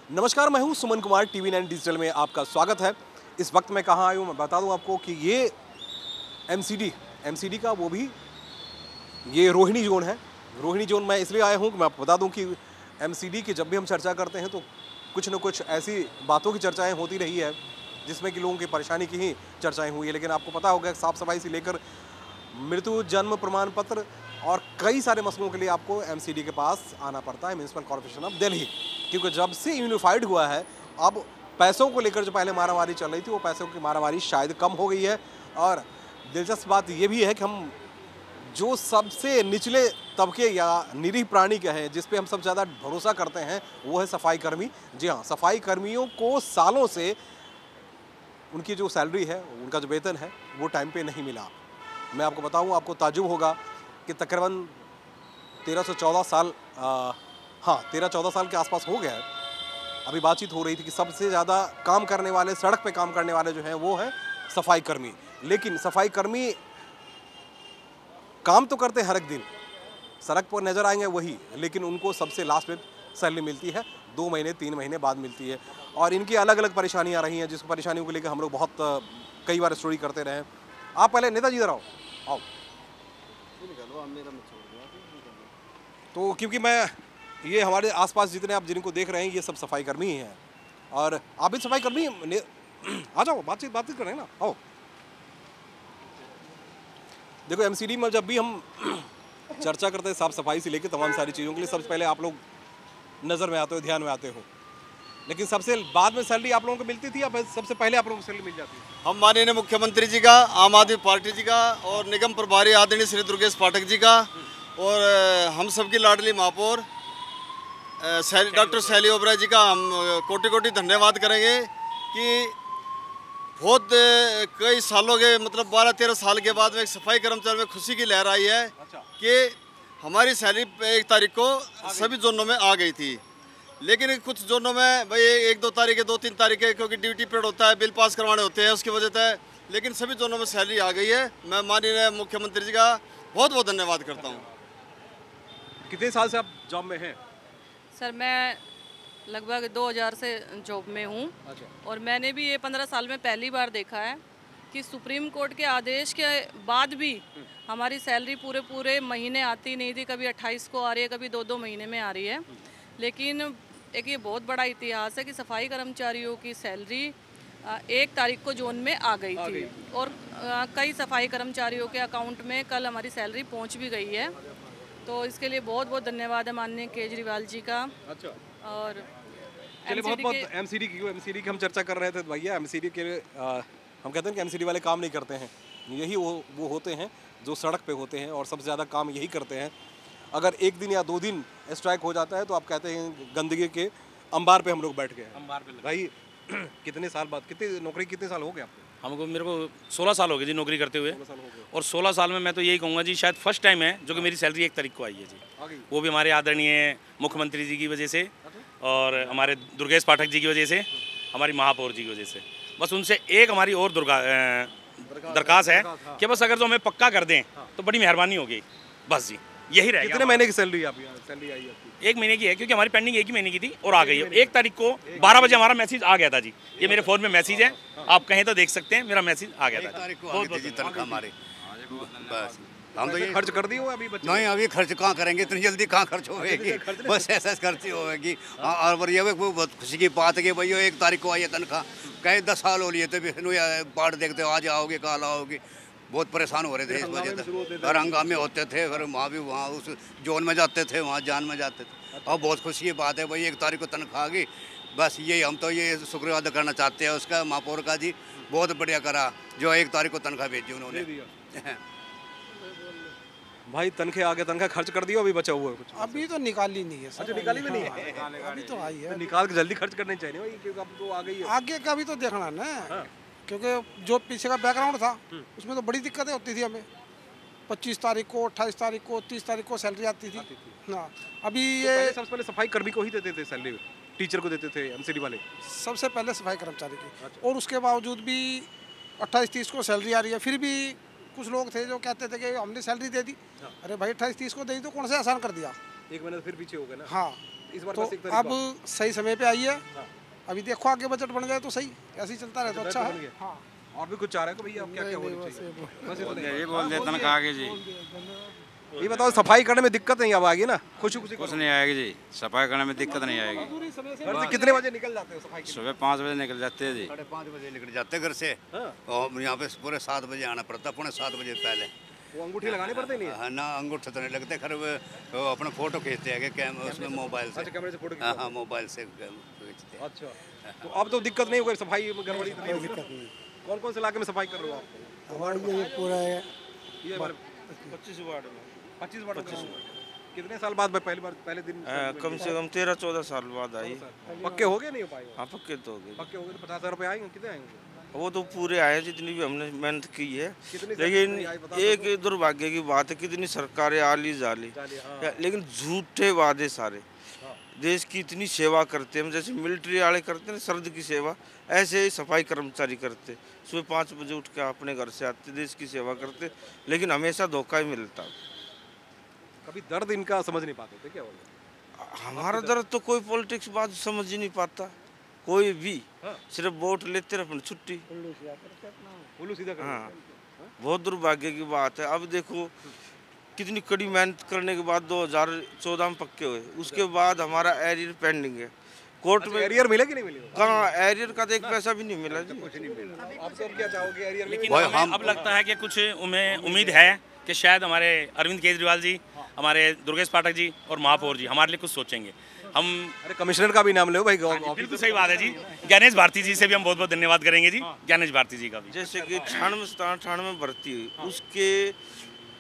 नमस्कार, मैं हूं सुमन कुमार। TV9 डिजिटल में आपका स्वागत है। इस वक्त मैं कहाँ आया हूं, मैं बता दूं आपको कि ये एमसीडी का वो भी ये रोहिणी जोन है। रोहिणी जोन मैं इसलिए आया हूं कि मैं आपको बता दूं कि एमसीडी की जब भी हम चर्चा करते हैं तो कुछ न कुछ ऐसी बातों की चर्चाएं होती रही है जिसमें कि लोगों की परेशानी की ही चर्चाएं हुई है। लेकिन आपको पता होगा, साफ सफाई से लेकर मृत्यु, जन्म प्रमाण पत्र और कई सारे मसलों के लिए आपको एमसीडी के पास आना पड़ता है, म्यूनसिपल कॉर्पोरेशन ऑफ दिल्ली। क्योंकि जब से यूनिफाइड हुआ है, अब पैसों को लेकर जो पहले मारामारी चल रही थी, वो पैसों की मारामारी शायद कम हो गई है। और दिलचस्प बात ये भी है कि हम जो सबसे निचले तबके या निरीह प्राणी के हैं, जिस पे हम सब ज़्यादा भरोसा करते हैं, वो है सफाई कर्मी। जी हाँ, सफाई कर्मियों को सालों से उनकी जो सैलरी है, उनका जो वेतन है, वो टाइम पे नहीं मिला। मैं आपको बताऊं, आपको ताज्जुब होगा कि तकरीबन 1314 साल 13-14 साल के आसपास हो गया है। अभी बातचीत हो रही थी कि सबसे ज़्यादा काम करने वाले, सड़क पे काम करने वाले जो हैं, वो हैं सफाई कर्मी। लेकिन सफाई कर्मी काम तो करते हैं हर एक दिन, सड़क पर नज़र आएंगे वही, लेकिन उनको सबसे लास्ट में सैलरी मिलती है 2 महीने 3 महीने बाद मिलती है। और इनकी अलग अलग परेशानियाँ रही हैं, जिस परेशानियों को लेकर हम लोग बहुत कई बार स्टोरी करते रहे हैं। आप पहले नेताजी इधर आओ। तो क्योंकि मैं ये हमारे आसपास जितने आप जिनको देख रहे हैं, ये सब सफाई कर्मी ही हैं। और आप भी सफाई कर्मी आ जाओ, बातचीत कर रहे हैं ना, आओ। देखो, एमसीडी में जब भी हम चर्चा करते हैं साफ सफाई से लेकर तमाम सारी चीज़ों के लिए, सबसे पहले आप लोग नज़र में आते हो, ध्यान में आते हो। लेकिन सबसे बाद में सैलरी आप लोगों को मिलती थी या सबसे पहले आप लोगों को सैलरी मिल जाती है? हम माननीय मुख्यमंत्री जी का, आम आदमी पार्टी जी का और निगम प्रभारी आदरणीय श्री दुर्गेश पाठक जी का और हम सबकी लाडली महापौर डॉक्टर शैली ओबराय जी का हम कोटि कोटि धन्यवाद करेंगे कि बहुत कई सालों के, मतलब 12-13 साल के बाद में एक सफाई कर्मचारी में खुशी की लहर आई है। अच्छा। कि हमारी सैलरी 1 तारीख को सभी जोनों में आ गई थी। लेकिन कुछ जोनों में भाई 1-2 तारीख, 2-3 तारीख क्योंकि ड्यूटी पीरियड होता है, बिल पास करवाने होते हैं, उसकी वजह से। लेकिन सभी जोनों में सैलरी आ गई है। मैं माननीय मुख्यमंत्री जी का बहुत बहुत धन्यवाद करता हूँ। कितने साल से आप जॉब में हैं? सर, मैं लगभग 2000 से जॉब में हूँ। अच्छा। और मैंने भी ये 15 साल में पहली बार देखा है कि सुप्रीम कोर्ट के आदेश के बाद भी हमारी सैलरी पूरे महीने आती नहीं थी। कभी 28 को आ रही है, कभी 2-2 महीने में आ रही है। लेकिन एक ये बहुत बड़ा इतिहास है कि सफाई कर्मचारियों की सैलरी 1 तारीख को जोन में आ गई थी। और कई सफाई कर्मचारियों के अकाउंट में कल हमारी सैलरी पहुंच भी गई है। तो इसके लिए बहुत बहुत धन्यवाद है माननीय केजरीवाल जी का। अच्छा। और चलिए, बहुत बहुत एमसीडी की हम चर्चा कर रहे थे। भैया, एमसीडी के हम कहते हैं कि एमसीडी वाले काम नहीं करते हैं। यही वो होते हैं जो सड़क पे होते हैं और सबसे ज़्यादा काम यही करते हैं। अगर 1 दिन या 2 दिन स्ट्राइक हो जाता है तो आप कहते हैं गंदगी के अंबार पे हम लोग बैठ गए हैं। अंबार पे भाई, कितने साल बाद, कितने साल हो गए आपको? मेरे को 16 साल हो गए जी नौकरी करते हुए। 16 साल हो गए। और 16 साल में मैं तो यही कहूँगा जी, शायद फर्स्ट टाइम है जो कि मेरी सैलरी 1 तारीख को आई है जी। आ गई। वो भी हमारे आदरणीय मुख्यमंत्री जी की वजह से और हमारे दुर्गेश पाठक जी की वजह से, हमारी महापौर जी की वजह से। बस उनसे एक हमारी और दरखास्त है कि बस अगर जो हमें पक्का कर दें तो बड़ी मेहरबानी होगी। बस जी, यही रहेगा। कितने महीने की सैलरी आई आपकी? 1 महीने की है, क्योंकि हमारी पेंडिंग 1 ही महीने की थी और आ गई है। 1 तारीख को 12 बजे हमारा मैसेज आ गया था जी। ये मेरे फ़ोन में मैसेज है, आप कहें तो देख सकते हैं, मेरा मैसेज आ गया था। तनख्वाह हमारे बस हम तो ये खर्च कर दी हो अभी बच्चे? नहीं, अभी खर्च कहाँ करेंगे, इतनी जल्दी कहाँ खर्च होगी। बस ऐसा खर्च होगी। और ये वो बहुत खुशी की बात है कि भैया 1 तारीख को आई है तनख्वाह। कहीं 10 साल हो लिए थे, बाढ़ देखते हो, आज आओगे कल आओगे। बहुत परेशान हो रहे थे इस वजह से। और हंगामे होते थे, फिर वहाँ उस जोन में जाते थे, वहाँ जान में जाते थे। और बहुत खुशी की बात है भाई 1 तारीख को तनख्वाह आ गई। बस ये हम तो ये शुक्रिया अदा करना चाहते हैं उसका, महापौर का जी। बहुत बढ़िया करा जो 1 तारीख को तनख्वाह भेजी उन्होंने। भाई, तनख्वाह आ गया, तनख्वाह खर्च कर दिया, अभी बचा हुआ है कुछ? अभी तो निकाली नहीं है सर। अच्छा, निकाली भी नहीं है? अभी तो आई है। निकाल के जल्दी खर्च करनी चाहिए भाई, क्योंकि अब तो आ गई है। आगे का भी तो देखना ना। क्योंकि जो पीछे का बैकग्राउंड था उसमें तो बड़ी दिक्कतें होती थी हमें। 25 तारीख को, 28 तारीख को, 30 तारीख को सैलरी आती थी ना। अभी ये सबसे पहले सफाई कर्मी को ही देते थे सैलरी, टीचर को देते थे एमसीडी वाले? सबसे पहले सफाई कर्मचारी की। और उसके बावजूद भी 28-30 को सैलरी आ रही है। फिर भी कुछ लोग थे जो कहते थे कि हमने सैलरी दे दी। अरे भाई, 28-30 को दे दी तो कौन से आसान कर दिया? 1 महीने फिर पीछे हो गए ना। हाँ, इस बार तो बस 1 तारीख अब सही समय पे आई है। अभी देखो आगे बजट बन जाए तो सही, ऐसे ही चलता रहे तो अच्छा है। हाँ, और भी कुछ चाह रहे हैं कि भैया अब क्या क्या होना चाहिए? बस इतना ही। ये बोल दे तनख्वाह के जी ये बताओ, सफाई करने में दिक्कत नहीं अब आएगी ना? खुशी खुशी कुछ नहीं आएगी जी, सफाई करने में दिक्कत नहीं आएगी। घर से कितने बजे निकल जाते हो सफाई के लिए? सुबह 5 बजे निकल जाते हैं जी। 5:30 बजे निकल जाते घर से और यहाँ पे पूरे 7 बजे आना पड़ता, 7:15 बजे पहले। वो अंगूठी लगानी पड़ती नहीं है? हाँ, ना अंगूठे तो नहीं लगते, खैर वो अपना फोटो खींचते हैं कैमरे उसमें मोबाइल से। अच्छा, कैमरे से फोटो हाँ हाँ, मोबाइल से खींचते हैं। अच्छा, तो अब तो दिक्कत नहीं होगी सफाई में, गड़बड़ी तो नहीं होगी? कौन कौन से इलाके में सफाई कर रहे हो आप? हमारे ये पूरा है ये 25 वार्ड में 25 वार्ड में। कितने साल बाद पहले दिन कम से कम 13-14 साल बाद आई। पक्के हो गए नहीं हो पाए? हाँ पक्के तो हो गए। पक्के हो गए तो 50,000 रुपये आएंगे? कितने आएंगे? वो तो पूरे आए जितनी भी हमने मेहनत की है, कितनी लेकिन सैलरी आई बता एक दुर्भाग्य की बात है, कितनी सरकारें आली जाली, लेकिन झूठे वादे सारे। देश की इतनी सेवा करते हैं, जैसे मिलिट्री वाले करते हैं सर्द की सेवा, ऐसे ही सफाई कर्मचारी करते। सुबह 5 बजे उठ के अपने घर से आते, देश की सेवा करते, लेकिन हमेशा धोखा ही मिलता। कभी दर्द इनका समझ नहीं पाते थे क्या बोले? हमारा दर्द तो कोई पॉलिटिक्स बात समझ ही नहीं पाता, कोई भी। सिर्फ वोट लेते रहे अपनी छुट्टी। उल्लू सीधा कर हाँ, बहुत दुर्भाग्य की बात है। अब देखो कितनी कड़ी मेहनत करने के बाद 2014 में पक्के हुए, उसके बाद हमारा एरियर पेंडिंग है कोर्ट में। एरियर मिले कि नहीं मिले? कहाँ एरियर का तो एक पैसा भी नहीं मिला जी। कुछ नहीं मिला। आप तो अब क्या चाहोगे एरियर? लेकिन भाई हमें अब लगता है कि कुछ उम्मीद है कि शायद हमारे अरविंद केजरीवाल जी, हमारे दुर्गेश पाठक जी और महापौर जी हमारे लिए कुछ सोचेंगे। हम अरे कमिश्नर का भी नाम लो भाई। बिल्कुल सही बात है जी। ज्ञानेश भारती जी से भी हम बहुत बहुत धन्यवाद करेंगे जी, ज्ञानेश भारती जी का भी। जैसे कि 98 भर्ती हुई, उसके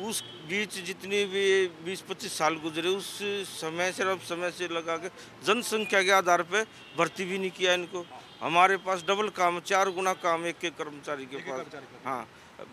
उस बीच जितनी भी 20-25 साल गुजरे, उस समय से अब समय से लगा के जनसंख्या के आधार पे भर्ती भी नहीं किया इनको। हमारे पास डबल काम, 4 गुना काम एक कर्मचारी के पास। हाँ,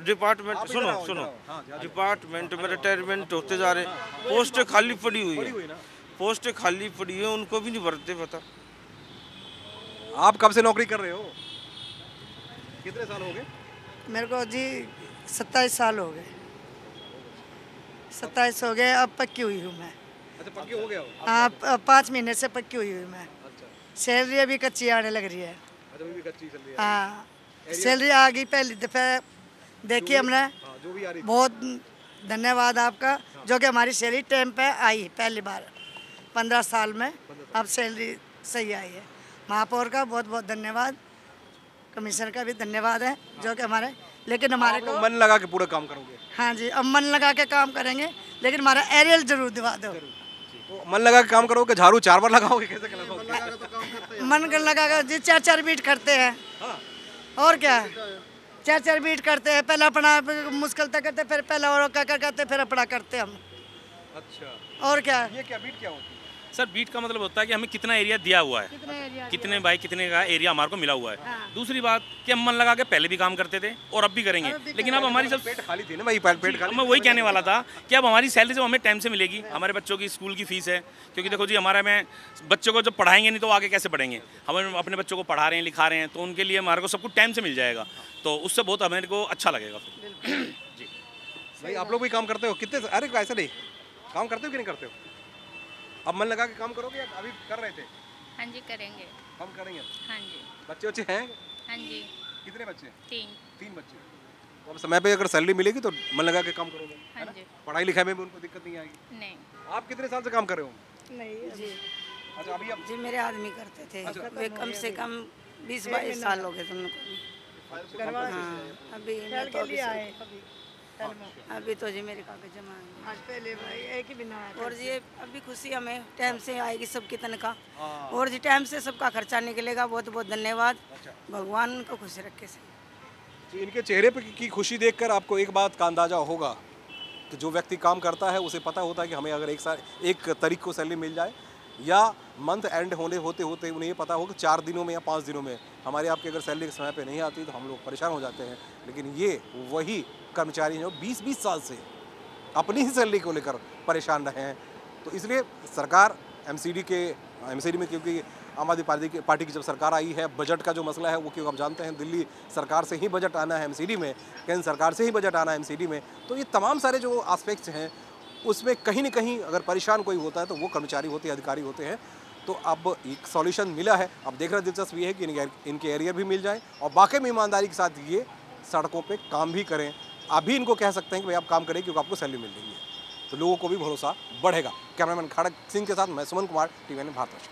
डिपार्टमेंट सुनो डिपार्टमेंट में रिटायरमेंट होते जा रहे, पोस्टें खाली पड़ी हुई है, पोस्टें खाली पड़ी है, उनको भी नहीं भरते। पता आप कब से नौकरी कर रहे हो? कितने साल हो गए? मेरे को जी 27 साल हो गए। 27 हो गए, अब पक्की हुई हूँ मैं। अच्छा, पक्के हो गए हो? हाँ, 5 महीने से पक्की हुई हूँ मैं। सैलरी अभी कच्ची आने लग रही है। अच्छा, अभी भी कच्ची चल रही है। हाँ, सैलरी आ गई पहली दफे, देखी हमने। जो भी आ रही। बहुत धन्यवाद आपका, जो कि हमारी सैलरी टाइम पे आई पहली बार 15 साल में। अब सैलरी सही आई है। महापौर का बहुत बहुत धन्यवाद, कमिश्नर का भी धन्यवाद है, जो कि हमारे, लेकिन हमारे को मन लगा के पूरा काम करोगे? हाँ जी, अब मन लगा के काम करेंगे, लेकिन हमारा एरियल जरूर दिवा दो। तो मन लगा के काम करोगे? झाड़ू 4 बार लगाओगे? कैसे लगाओगे? मन कर लगा कर जी 4-4 बीट करते हैं। और क्या, 4-4 बीट करते हैं। पहला अपना मुश्किल तक करते, फिर पहला और क्या करते, फिर अपना करते हम। अच्छा, और क्या, ये क्या बीट क्या होती है? सर, बीट का मतलब होता है कि हमें कितना एरिया दिया हुआ है, कितने बाई कितने का एरिया हमारे को मिला हुआ है। दूसरी बात कि हम मन लगा के पहले भी काम करते थे और अब भी करेंगे, लेकिन अब हमारी जब पेट खाली थी ना भाई, पेट खाली। मैं वही कहने वाला था कि अब हमारी सैलरी जब हमें टाइम से मिलेगी, हमारे बच्चों की स्कूल की फीस है, क्योंकि देखो जी हमारा में बच्चों को जब पढ़ाएंगे नहीं तो आगे कैसे पढ़ेंगे। हम अपने बच्चों को पढ़ा रहे हैं, लिखा रहे हैं, तो उनके लिए हमारे को सब कुछ टाइम से मिल जाएगा, तो उससे बहुत हमारे को अच्छा लगेगा जी। भाई आप लोग भी काम करते हो? कितने? अरे ऐसे नहीं, काम करते हो कि नहीं करते हो? अब मन लगा के काम करोगे या अभी कर रहे थे? हाँ जी, करेंगे। हम करेंगे। हाँ जी। बच्चे हैं? हाँ जी। कितने बच्चे? 3 बच्चे। तो अब समय पे अगर सैलरी मिलेगी तो मन लगा के काम करोगे? हाँ जी। पढ़ाई लिखाई में भी उनको दिक्कत नहीं आएगी? नहीं। आप कितने साल से काम कर रहे हो? नहीं जी, अच्छा, अभी अब जी मेरे आदमी करते थे। अच्छा। वे कम से कम 20-22 साल हो गए तुम लोग को। हाँ, अभी मैं तो अभी तो जी मेरे कागज जमा है। पहले एक ही बिना, और जी अभी खुशी हमें टाइम से आएगी सबकी तनख्वाह, और जी टाइम से सबका खर्चा निकलेगा। बहुत बहुत धन्यवाद, भगवान उनको खुश रखे से। तो इनके चेहरे पे की खुशी देखकर आपको एक बात का अंदाजा होगा कि जो व्यक्ति काम करता है उसे पता होता है कि हमें अगर एक तारीख को सैलरी मिल जाए या मंथ एंड होते होते उन्हें ये पता हो कि 4 दिनों में या 5 दिनों में हमारे आपके अगर सैलरी के समय पे नहीं आती तो हम लोग परेशान हो जाते हैं। लेकिन ये वही कर्मचारी हैं जो 20-20 साल से अपनी ही सैलरी को लेकर परेशान रहे हैं। तो इसलिए सरकार एमसीडी में, क्योंकि आम आदमी पार्टी की जब सरकार आई है, बजट का जो मसला है वो, क्योंकि आप जानते हैं दिल्ली सरकार से ही बजट आना है एमसीडी में, केंद्र सरकार से ही बजट आना है एमसीडी में, तो ये तमाम सारे जो एस्पेक्ट्स हैं उसमें कहीं न कहीं अगर परेशान कोई होता है तो वो कर्मचारी होते हैं, अधिकारी होते हैं। तो अब एक सॉल्यूशन मिला है। अब देखना दिलचस्प ये है कि इनके एरियर भी मिल जाएं और वाकई में ईमानदारी के साथ ये सड़कों पे काम भी करें। अभी इनको कह सकते हैं कि भाई आप काम करें क्योंकि आपको सैलरी मिल रही है, तो लोगों को भी भरोसा बढ़ेगा। कैमरामैन खड़क सिंह के साथ मैं सुमन कुमार, TVN भारतवर्ष।